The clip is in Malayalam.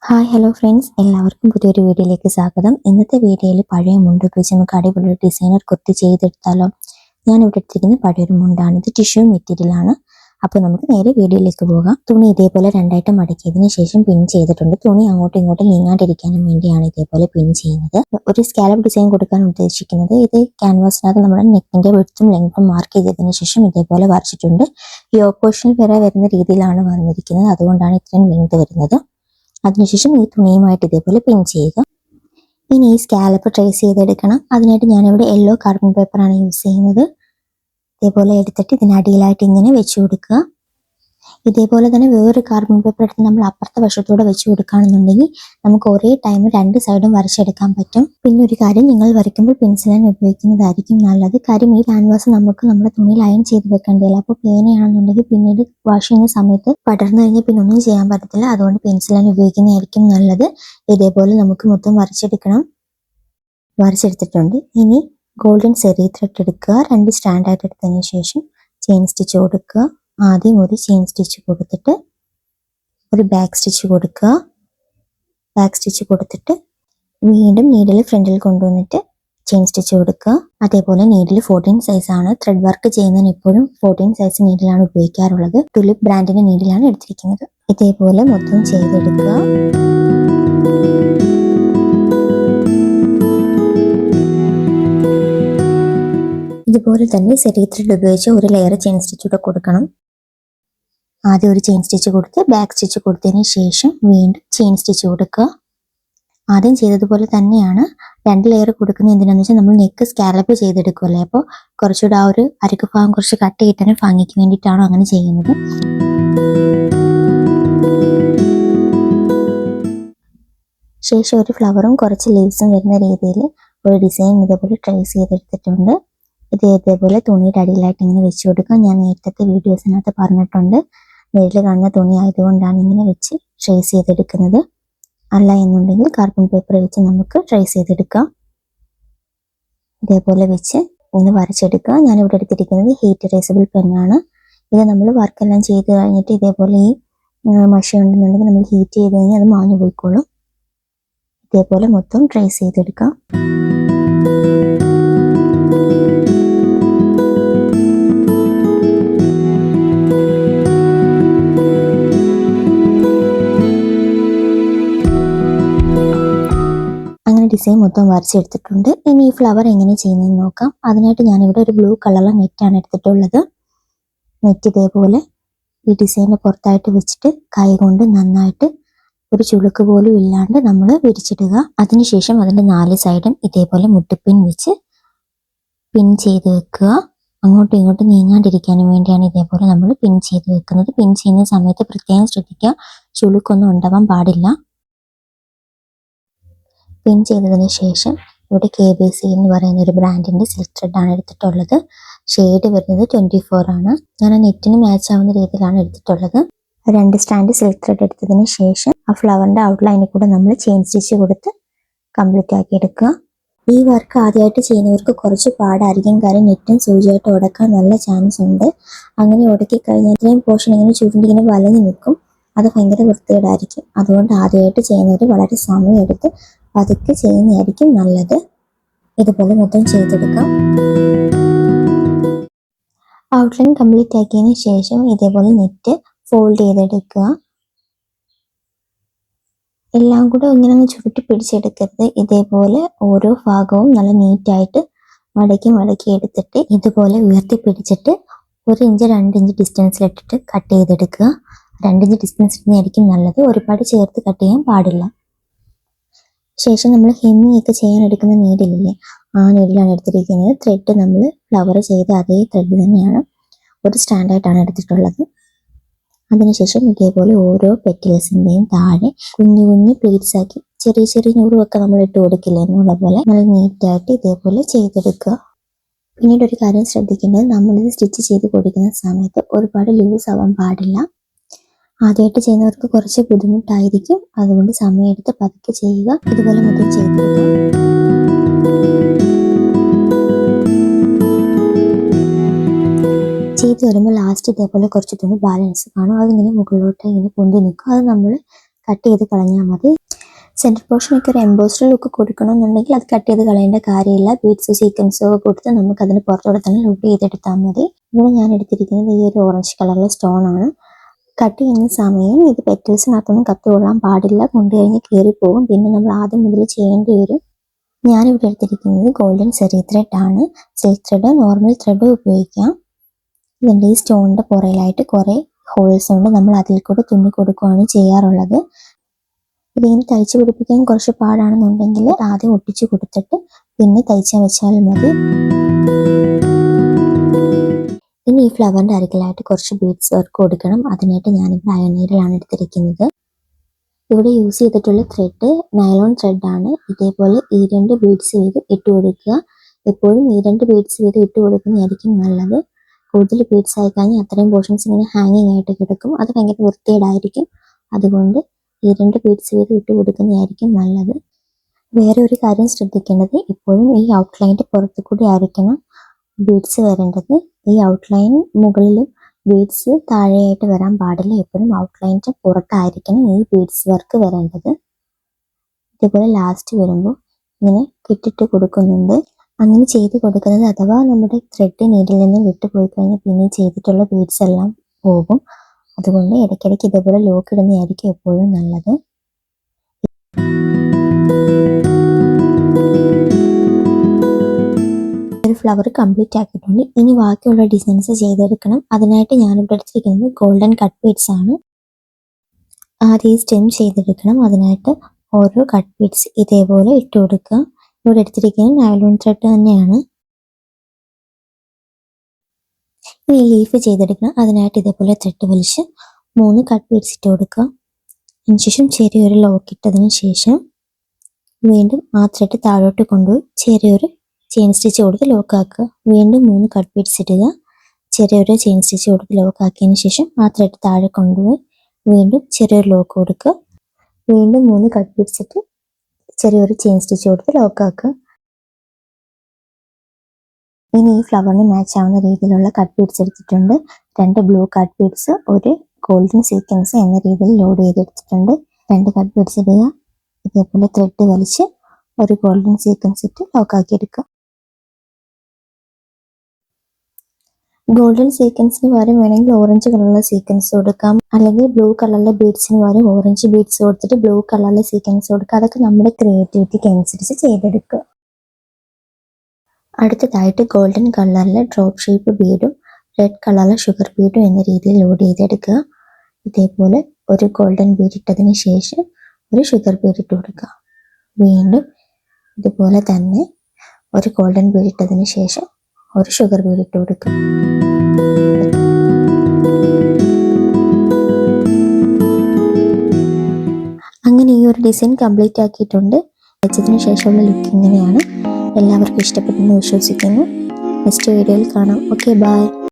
ഹായ് ഹലോ ഫ്രണ്ട്സ്, എല്ലാവർക്കും പുതിയൊരു വീഡിയോയിലേക്ക് സ്വാഗതം. ഇന്നത്തെ വീഡിയോയിൽ പഴയ മുണ്ട് ഉപയോഗിച്ച് നമുക്ക് അടിപൊളി ഡിസൈനർ കുർത്തി ചെയ്തെടുത്താലോ. ഞാനിവിടെ എടുത്തിരിക്കുന്നത് പഴയൊരു മുണ്ടാണ്. ഇത് ടിഷ്യൂ മെറ്റീരിയലാണ്. അപ്പോൾ നമുക്ക് നേരെ വീഡിയോയിലേക്ക് പോകാം. തുണി ഇതേപോലെ രണ്ടായിട്ട് മടക്കിയതിന് ശേഷം പിൻ ചെയ്തിട്ടുണ്ട്. തുണി അങ്ങോട്ടും ഇങ്ങോട്ടും നീങ്ങാണ്ടിരിക്കാനും വേണ്ടിയാണ് ഇതേപോലെ പിൻ ചെയ്യുന്നത്. ഒരു സ്കാലപ്പ് ഡിസൈൻ കൊടുക്കാൻ ഉദ്ദേശിക്കുന്നത് ഇത് ക്യാൻവാസിനകത്ത് നമ്മുടെ നെക്കിന്റെ വിഡ്ത്തും ലെങ്ത്തും മാർക്ക് ചെയ്തതിന് ശേഷം ഇതേപോലെ വരച്ചിട്ടുണ്ട്. ഈ ഓപ്പോഷനിൽ വരെ വരുന്ന രീതിയിലാണ് വന്നിരിക്കുന്നത്. അതുകൊണ്ടാണ് ഇത്രയും ലെങ്ത് വരുന്നത്. അതിനുശേഷം ഈ തുണിയുമായിട്ട് ഇതേപോലെ പിൻ ചെയ്യുക. ഇനി ഈ സ്കാലപ്പ് ട്രേസ് ചെയ്തെടുക്കണം. അതിനായിട്ട് ഞാനിവിടെ യെല്ലോ കാർബൺ പേപ്പറാണ് യൂസ് ചെയ്യുന്നത്. ഇതേപോലെ എടുത്തിട്ട് ഇതിനടിയിലായിട്ട് ഇങ്ങനെ വെച്ചു കൊടുക്കുക. ഇതേപോലെ തന്നെ വേറൊരു കാർബൺ പേപ്പർ എടുത്ത് നമ്മൾ അപ്പുറത്തെ വശത്തൂടെ വെച്ച് കൊടുക്കുകയാണെന്നുണ്ടെങ്കിൽ നമുക്ക് ഒരേ ടൈം രണ്ട് സൈഡും വരച്ചെടുക്കാൻ പറ്റും. പിന്നെ ഒരു കാര്യം, നിങ്ങൾ വരയ്ക്കുമ്പോൾ പെൻസിൽ ലൈൻ ഉപയോഗിക്കുന്നതായിരിക്കും നല്ലത്. കാര്യം ഈ ക്യാൻവാസ് നമുക്ക് നമ്മുടെ തുണിയിൽ അയൺ ചെയ്ത് വെക്കേണ്ടതില്ല. അപ്പോൾ പേനയാണെന്നുണ്ടെങ്കിൽ പിന്നീട് വാഷ് ചെയ്യുന്ന സമയത്ത് പടർന്നു കഴിഞ്ഞാൽ പിന്നെ ഒന്നും ചെയ്യാൻ പറ്റത്തില്ല. അതുകൊണ്ട് പെൻസിൽ ലൈൻ ഉപയോഗിക്കുന്നതായിരിക്കും നല്ലത്. ഇതേപോലെ നമുക്ക് മൊത്തം വരച്ചെടുത്തിട്ടുണ്ട്. ഇനി ഗോൾഡൻ സെറി ത്രെഡ് എടുക്കുക. 2 സ്റ്റാൻഡായിട്ട് എടുത്തതിന് ശേഷം ചെയിൻ സ്റ്റിച്ച് കൊടുക്കുക. ആദ്യം ഒരു ചെയിൻ സ്റ്റിച്ച് കൊടുത്തിട്ട് ഒരു ബാക്ക് സ്റ്റിച്ച് കൊടുക്കുക. ബാക്ക് സ്റ്റിച്ച് കൊടുത്തിട്ട് വീണ്ടും നീഡിൽ ഫ്രണ്ടിൽ കൊണ്ടുവന്നിട്ട് ചെയിൻ സ്റ്റിച്ച് കൊടുക്കുക. അതേപോലെ നീഡിൽ 14 സൈസ് ആണ്. ത്രെഡ് വർക്ക് ചെയ്യുന്നതിന് എപ്പോഴും 14 സൈസ് നീഡിലാണ് ഉപയോഗിക്കാറുള്ളത്. ടുലിപ്പ് ബ്രാൻഡിന്റെ നീഡിലാണ് എടുത്തിരിക്കുന്നത്. ഇതേപോലെ മൊത്തം ചെയ്തെടുക്കുക. ഇതുപോലെ തന്നെ സെറി ത്രെഡ് ഉപയോഗിച്ച് ഒരു ലെയർ ചെയിൻ സ്റ്റിച്ച് കൂടെ കൊടുക്കണം. ആദ്യം ഒരു ചെയിൻ സ്റ്റിച്ച് കൊടുത്ത് ബാക്ക് സ്റ്റിച്ച് കൊടുത്തതിന് ശേഷം വീണ്ടും ചെയിൻ സ്റ്റിച്ച് കൊടുക്കുക. ആദ്യം ചെയ്തതുപോലെ തന്നെയാണ് 2 ലെയർ കൊടുക്കുന്നത്. എന്തിനാന്ന് വെച്ചാൽ നമ്മൾ നെക്ക് സ്കാലപ്പ് ചെയ്തെടുക്കുമല്ലേ. അപ്പോൾ കുറച്ചുകൂടെ ആ ഒരു അരക്ക് ഭാഗം കുറച്ച് കട്ട് ചെയ്തിട്ട് ഭംഗിക്ക് വേണ്ടിയിട്ടാണ് അങ്ങനെ ചെയ്യുന്നത്. ശേഷം ഒരു ഫ്ലവറും കുറച്ച് ലീവ്സും വരുന്ന രീതിയിൽ ഒരു ഡിസൈൻ ഇതേപോലെ ട്രേസ് ചെയ്തെടുത്തിട്ടുണ്ട്. ഇതേപോലെ തുണിയുടെ അടിയിലായിട്ട് ഇങ്ങനെ വെച്ച് കൊടുക്കുക. ഞാൻ നേരത്തെ വീഡിയോസിനകത്ത് പറഞ്ഞിട്ടുണ്ട്, നേരിൽ കാണുന്ന തുണി ആയതുകൊണ്ടാണ് ഇങ്ങനെ വെച്ച് ട്രേസ് ചെയ്തെടുക്കുന്നത്. അല്ല എന്നുണ്ടെങ്കിൽ കാർബൺ പേപ്പർ വെച്ച് നമുക്ക് ട്രേസ് ചെയ്തെടുക്കാം. ഇതേപോലെ വെച്ച് ഒന്ന് വരച്ചെടുക്കുക. ഞാനിവിടെ എടുത്തിരിക്കുന്നത് ഹീറ്റ് ഇറേസബിൾ പെന്നാണ്. ഇത് നമ്മൾ വർക്കെല്ലാം ചെയ്ത് കഴിഞ്ഞിട്ട് ഇതേപോലെ ഈ മഷി ഉണ്ടെന്നുണ്ടെങ്കിൽ നമ്മൾ ഹീറ്റ് ചെയ്ത് കഴിഞ്ഞാൽ അത് മാഞ്ഞു പോയിക്കോളും. ഇതേപോലെ മൊത്തം ട്രേസ് ചെയ്തെടുക്കാം. ഡിസൈൻ മൊത്തം വരച്ചെടുത്തിട്ടുണ്ട്. ഇനി ഈ ഫ്ലവർ എങ്ങനെ ചെയ്യുന്നതെന്ന് നോക്കാം. അതിനായിട്ട് ഞാനിവിടെ ഒരു ബ്ലൂ കളറിലെ നെറ്റാണ് എടുത്തിട്ടുള്ളത്. നെറ്റ് ഇതേപോലെ ഈ ഡിസൈനിന് പുറത്തായിട്ട് വെച്ചിട്ട് കൈ കൊണ്ട് നന്നായിട്ട് ഒരു ചുളുക്ക് പോലും ഇല്ലാണ്ട് നമ്മൾ വിരിച്ചിടുക. അതിനുശേഷം അതിൻ്റെ 4 സൈഡും ഇതേപോലെ മുട്ടിപ്പിൻ വെച്ച് പിൻ ചെയ്ത് വെക്കുക. അങ്ങോട്ടും ഇങ്ങോട്ടും നീങ്ങാണ്ടിരിക്കാനും വേണ്ടിയാണ് ഇതേപോലെ നമ്മൾ പിൻ ചെയ്ത് വെക്കുന്നത്. പിൻ ചെയ്യുന്ന സമയത്ത് പ്രത്യേകം ശ്രദ്ധിക്കുക, ചുളുക്കൊന്നും ഉണ്ടാവാൻ പാടില്ല. പിൻ ചെയ്തതിന് ശേഷം ഇവിടെ KBC എന്ന് പറയുന്ന ഒരു ബ്രാൻഡിന്റെ സിൽക്ക് ത്രെഡ് ആണ് എടുത്തിട്ടുള്ളത്. ഷെയ്ഡ് വരുന്നത് 24 ആണ്. ഞാൻ ആ നെറ്റിന് മാച്ച് ആവുന്ന രീതിയിലാണ് എടുത്തിട്ടുള്ളത്. 2 സ്റ്റാൻഡ് സിൽക്ക് ത്രെഡ് എടുത്തതിന് ശേഷം ആ ഫ്ലവറിന്റെ ഔട്ട്ലൈനിൽ കൂടെ നമ്മൾ ചെയിൻ സ്റ്റിച്ച് കൊടുത്ത് കംപ്ലീറ്റ് ആക്കി എടുക്കുക. ഈ വർക്ക് ആദ്യമായിട്ട് ചെയ്യുന്നവർക്ക് കുറച്ച് പാടായിരിക്കും. കാര്യം നെറ്റും സൂചിയായിട്ട് ഉടക്കാൻ നല്ല ചാൻസ് ഉണ്ട്. അങ്ങനെ ഉടക്കി കഴിഞ്ഞാൽ ഇത്രയും പോർഷൻ ഇങ്ങനെ ചുരുണ്ടിങ്ങനെ വലഞ്ഞു നിൽക്കും. അത് ഭയങ്കര വൃത്തികേടായിരിക്കും. അതുകൊണ്ട് ആദ്യമായിട്ട് ചെയ്യുന്നവർ വളരെ സമയമെടുത്ത് പതുക്കെ ചെയ്യുന്നതായിരിക്കും നല്ലത്. ഇതുപോലെ മൊത്തം ചെയ്തെടുക്കാം. ഔട്ട്ലൈൻ കംപ്ലീറ്റ് ആക്കിയതിന് ശേഷം ഇതേപോലെ നെറ്റ് ഫോൾഡ് ചെയ്തെടുക്കുക. എല്ലാം കൂടെ ഇങ്ങനെ ഒന്ന് ചുരുട്ടി പിടിച്ചെടുക്കരുത്. ഇതേപോലെ ഓരോ ഭാഗവും നല്ല നീറ്റായിട്ട് മടക്കി എടുത്തിട്ട് ഇതുപോലെ ഉയർത്തി പിടിച്ചിട്ട് 1 ഇഞ്ച് 2 ഇഞ്ച് ഡിസ്റ്റൻസിലിട്ടിട്ട് കട്ട് ചെയ്തെടുക്കുക. 2 ഇഞ്ച് ഡിസ്റ്റൻസ് ഇടുന്നതായിരിക്കും നല്ലത്. ഒരുപാട് ചേർത്ത് കട്ട് ചെയ്യാൻ പാടില്ല. ശേഷം നമ്മൾ ഹെമ്മിങ് ഒക്കെ ചെയ്യാൻ എടുക്കുന്ന നീഡിലില്ലേ, ആ നീഡിലാണ് എടുത്തിരിക്കുന്നത്. ത്രെഡ് നമ്മൾ ഫ്ലവർ ചെയ്ത അതേ ത്രെഡ് തന്നെയാണ്. ഒരു സ്റ്റാൻഡായിട്ടാണ് എടുത്തിട്ടുള്ളത്. അതിനുശേഷം ഇതേപോലെ ഓരോ പെറ്റൽസിൻ്റെയും താഴെ കുഞ്ഞു കുഞ്ഞു പ്ലീറ്റ്സ് ആക്കി ചെറിയ നൂറുമൊക്കെ നമ്മൾ ഇട്ട് കൊടുക്കില്ല എന്നുള്ള പോലെ നല്ല നീറ്റായിട്ട് ഇതേപോലെ ചെയ്തെടുക്കുക. പിന്നീട് ഒരു കാര്യം ശ്രദ്ധിക്കേണ്ടത്, നമ്മളിത് സ്റ്റിച്ച് ചെയ്ത് കൊടുക്കുന്ന സമയത്ത് ഒരുപാട് ലൂസ് ആവാൻ പാടില്ല. ആദ്യമായിട്ട് ചെയ്യുന്നവർക്ക് കുറച്ച് ബുദ്ധിമുട്ടായിരിക്കും. അതുകൊണ്ട് സമയമെടുത്ത് പതുക്കെ ചെയ്യുക. ഇതുപോലെ മൊത്തം ചെയ്തെടുക്കുക. ചെയ്ത് വരുമ്പോൾ ലാസ്റ്റ് ഇതേപോലെ കുറച്ച് തുണി ബാലൻസ് കാണും. അതിങ്ങനെ മുകളിലോട്ട് ഇങ്ങനെ പൊന്തി നിൽക്കും. അത് നമ്മൾ കട്ട് ചെയ്ത് കളഞ്ഞാൽ മതി. സെൻറ്റർ പോർഷനൊക്കെ ഒരു എംബോസ്ഡ് ലുക്ക് കൊടുക്കണമെന്നുണ്ടെങ്കിൽ അത് കട്ട് ചെയ്ത് കളയേണ്ട കാര്യമില്ല. ബീഡ്സോ സീക്വൻസോ കൊടുത്ത് നമുക്ക് അതിന് പുറത്തോടെ തന്നെ ലുക്ക് ചെയ്തെടുത്താൽ മതി. ഇവിടെ ഞാൻ എടുത്തിരിക്കുന്നത് ഈ ഒരു ഓറഞ്ച് കളറിലെ സ്റ്റോൺ ആണ്. കട്ട് ചെയ്യുന്ന സമയം ഇത് പെറ്റൽസിനകത്തൊന്നും കത്തി കൊള്ളാൻ പാടില്ല, കൊണ്ടുകഴിഞ്ഞ് കീറിപ്പോകും. പിന്നെ നമ്മൾ ആദ്യം മുതൽ ചെയ്യേണ്ടി വരും. ഞാനിവിടെ എടുത്തിരിക്കുന്നത് ഗോൾഡൻ സെറി ത്രെഡ് ആണ്. സിൽക്ക് ത്രെഡോ നോർമൽ ത്രെഡോ ഉപയോഗിക്കാം. ഇതിൻ്റെ ഈ സ്റ്റോണിൻ്റെ പുറയിലായിട്ട് കുറേ ഹോൾസ് ഉണ്ട്. നമ്മൾ അതിൽ കൂടെ തുന്നി കൊടുക്കുകയാണ് ചെയ്യാറുള്ളത്. ഇതിങ്ങനെ തയ്ച്ച് പിടിപ്പിക്കാൻ കുറച്ച് പാടാണെന്നുണ്ടെങ്കിൽ ആദ്യം ഒട്ടിച്ച് കൊടുത്തിട്ട് പിന്നെ തയ്ച്ചാൽ വെച്ചാൽ മതി. ഇനി ഈ ഫ്ലവറിൻ്റെ അരികിലായിട്ട് കുറച്ച് ബീഡ്സ് വർക്ക് കൊടുക്കണം. അതിനായിട്ട് ഞാനിവിടെ അയൺ നീഡിലാണ് എടുത്തിരിക്കുന്നത്. ഇവിടെ യൂസ് ചെയ്തിട്ടുള്ള ത്രെഡ് നൈലോൺ ത്രെഡാണ്. ഇതേപോലെ ഈ 2 ബീഡ്സ് വീതം ഇട്ട് കൊടുക്കുക. എപ്പോഴും ഈ 2 ബീഡ്സ് വീതം ഇട്ട് കൊടുക്കുന്നതായിരിക്കും നല്ലത്. കൂടുതൽ ബീഡ്സ് ആയി കഴിഞ്ഞാൽ അത്രയും പോർഷൻസ് ഇങ്ങനെ ഹാങ്ങിങ് ആയിട്ട് കിടക്കും, അത് ഭയങ്കര വൃത്തികേടായിരിക്കും. അതുകൊണ്ട് ഈ 2 ബീഡ്സ് വീതം ഇട്ട് കൊടുക്കുന്നതായിരിക്കും നല്ലത്. വേറെ ഒരു കാര്യം ശ്രദ്ധിക്കേണ്ടത്, എപ്പോഴും ഈ ഔട്ട്ലൈൻ്റെ പുറത്തു കൂടി ആയിരിക്കണം ബീഡ്സ് വരേണ്ടത്. ഈ ഔട്ട്ലൈൻ മുകളിലും ബീഡ്സ് താഴെയായിട്ട് വരാൻ പാടില്ല. എപ്പോഴും ഔട്ട്ലൈൻ്റെ പുറത്തായിരിക്കണം ഈ ബീഡ്സ് വർക്ക് വരേണ്ടത്. ഇതേപോലെ ലാസ്റ്റ് വരുമ്പോൾ ഇങ്ങനെ കിട്ടിട്ട് കൊടുക്കുന്നുണ്ട്. അങ്ങനെ ചെയ്ത് കൊടുക്കുന്നത് അഥവാ നമ്മുടെ ത്രെഡ് നീഡിൽ നിന്ന് വിട്ടുപോയി കഴിഞ്ഞാൽ പിന്നെ ചെയ്തിട്ടുള്ള ബീഡ്സ് എല്ലാം പോകും. അതുകൊണ്ട് ഇടയ്ക്കിടയ്ക്ക് ഇതേപോലെ ലോക്ക് ഇടുന്നതായിരിക്കും എപ്പോഴും നല്ലത്. ഒരു ഫ്ലവർ കംപ്ലീറ്റ് ആക്കിയിട്ടുണ്ട്. ഇനി ബാക്കിയുള്ള ഡിസൈൻസ് ചെയ്തെടുക്കണം. അതിനായിട്ട് ഞാനിവിടെ എടുത്തിരിക്കുന്നത് ഗോൾഡൻ കട്ട് ബീഡ്സ് ആണ്. ആദ്യം സ്റ്റെം ചെയ്തെടുക്കണം. അതിനായിട്ട് ഓരോ കട്ട് ബീഡ്സ് ഇതേപോലെ ഇട്ട് കൊടുക്കുക. ഇവിടെ എടുത്തിരിക്കുന്നത് നൈലോൺ ത്രെഡ് തന്നെയാണ്. ഇനി ലീഫ് ചെയ്തെടുക്കണം. അതിനായിട്ട് ഇതേപോലെ ത്രെഡ് വലിച്ച് 3 കട്ട് ബീഡ്സ് ഇട്ട് കൊടുക്കുക. അതിനുശേഷം ചെറിയൊരു ലോക്ക് ഇട്ടതിന് ശേഷം വീണ്ടും ആ ത്രെഡ് താഴോട്ട് കൊണ്ടുപോയി ചെറിയൊരു ചെയിൻ സ്റ്റിച്ച് കൊടുത്ത് ലോക്ക് ആക്കുക. വീണ്ടും 3 കട്ട് ബീഡ്സ് ഇടുക. ചെറിയൊരു ചെയിൻ സ്റ്റിച്ച് കൊടുത്ത് ലോക്ക് ആക്കിയതിന് ശേഷം ആ ത്രെഡ് താഴെ കൊണ്ടുപോയി വീണ്ടും ചെറിയൊരു ലോക്ക് കൊടുക്കുക. വീണ്ടും 3 കട്ട് ബീഡ്സ് ഇട്ട് ചെറിയൊരു ചെയിൻ സ്റ്റിച്ച് കൊടുത്ത് ലോക്ക് ആക്കുക. ഇനി ഈ ഫ്ലവറിന് മാച്ച് ആവുന്ന രീതിയിലുള്ള കട്ട് ബീഡ്സ് എടുത്തിട്ടുണ്ട്. 2 ബ്ലൂ കട്ട് ബീഡ്സ്, ഒരു ഗോൾഡൻ സീക്വൻസ് എന്ന രീതിയിൽ ലോഡ് ചെയ്തെടുത്തിട്ടുണ്ട്. 2 കട്ട് ബീഡ്സ് ഇടുക. ഇതേപോലെ ത്രെഡ് വലിച്ച് ഒരു ഗോൾഡൻ സീക്വൻസ് ഇട്ട് ലോക്ക് ആക്കി എടുക്കുക. ഗോൾഡൻ സീക്വൻസിന് പകരം വേണമെങ്കിൽ ഓറഞ്ച് കളറിലെ സീക്വൻസ് കൊടുക്കാം, അല്ലെങ്കിൽ ബ്ലൂ കളറിലെ ബീഡ്സിന് പകരം ഓറഞ്ച് ബീഡ്സ് കൊടുത്തിട്ട് ബ്ലൂ കളറിലെ സീക്വൻസ് കൊടുക്കുക. അതൊക്കെ നമ്മുടെ ക്രിയേറ്റിവിറ്റിക്ക് അനുസരിച്ച് ചെയ്തെടുക്കുക. അടുത്തതായിട്ട് ഗോൾഡൻ കളറിലെ ഡ്രോപ്പ് ഷേപ്പ് ബീഡും റെഡ് കളറിലെ ഷുഗർ ബീഡും എന്ന രീതിയിൽ ലോഡ് ചെയ്തെടുക്കുക. ഇതേപോലെ ഒരു ഗോൾഡൻ ബീഡ് ഇട്ടതിന് ശേഷം ഒരു ഷുഗർ ബീഡ് ഇട്ട് കൊടുക്കുക. വീണ്ടും ഇതുപോലെ തന്നെ ഒരു ഗോൾഡൻ ബീഡ് ഇട്ടതിന് ശേഷം ഒരു ഷുഗർ ബീഡ് ഇട്ട് കൊടുക്കുക. അങ്ങനെ ഈ ഒരു ഡിസൈൻ കംപ്ലീറ്റ് ആക്കിയിട്ടുണ്ട്. വെച്ചതിന് ശേഷമുള്ള ലുക്ക് ഇങ്ങനെയാണ്. എല്ലാവർക്കും ഇഷ്ടപ്പെട്ടെന്ന് വിശ്വസിക്കുന്നു. നെക്സ്റ്റ് വീഡിയോയിൽ കാണാം. Okay, by.